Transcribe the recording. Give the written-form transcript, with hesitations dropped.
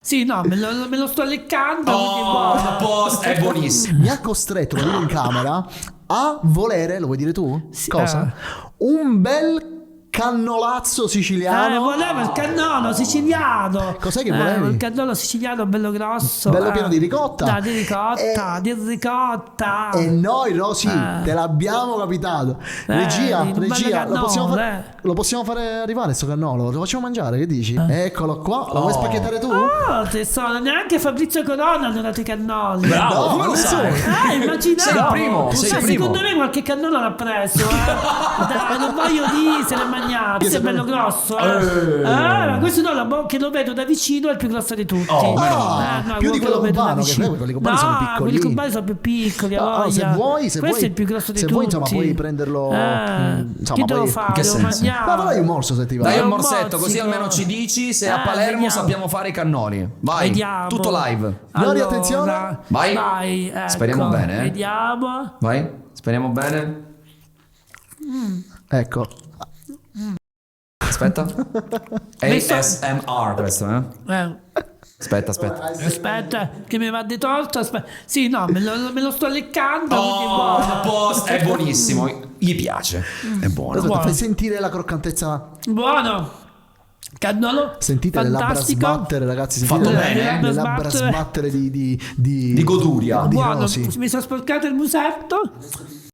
Sì, no, me lo sto leccando. quindi A buono. posto, è buonissimo. Mi ha costretto, lo vedo in camera, a volere, lo vuoi dire tu? Sì, Cosa? Un bel cannolazzo siciliano. Volevo il cannolo siciliano. Cos'è che volevi? Il cannolo siciliano bello grosso. Bello pieno di ricotta. Da, di ricotta, di ricotta. E noi, Rosy, te l'abbiamo capitato. Regia, un bello regia, cannolo, lo possiamo fare arrivare sto cannolo? Lo facciamo mangiare, che dici? Eccolo qua, lo vuoi spacchettare tu? Oh, tesoro, neanche Fabrizio Corona ha donato i cannoli. Bravo, No, come lo sai? Immaginavo. Sei il primo, sei il primo. Secondo me qualche cannolo l'ha preso. Dai, non voglio dire se l'ha mangiato. Questo è bello grosso. Ma questo no, che lo vedo da vicino è il più grosso di tutti. Più di quello lo vedo da cubano, che vicino. quelli cubani sono quelli piccolini. cubani sono più piccoli. Se vuoi, Questo è il più grosso di se tutti. vuoi, insomma, puoi prenderlo. Insomma, che devo poi- fare? che Devo senso? mangiare. Ma dai un morso se ti va. Dai un un morsetto, così mozzico. almeno ci dici se a Palermo vediamo. sappiamo fare i cannoli. Vai, Vediamo. tutto live. Gloria, attenzione. Vai. ecco. Speriamo bene, eh. Vediamo. Vai, speriamo bene. Ecco. Aspetta. Messo- ASMR questo, eh? Aspetta. Aspetta, che mi va di torto. Sì, no, me lo sto leccando. quindi buono. A posto, è buonissimo. Gli piace. È buono. Aspetta, buono. fai sentire la croccantezza. Buono. Cannolo. Sentite le labbra fantastico. sbattere, ragazzi. Fatto Sentite bene, le labbra sbattere di Di goduria. di Buono. Rosy. Mi sono sporcato il musetto.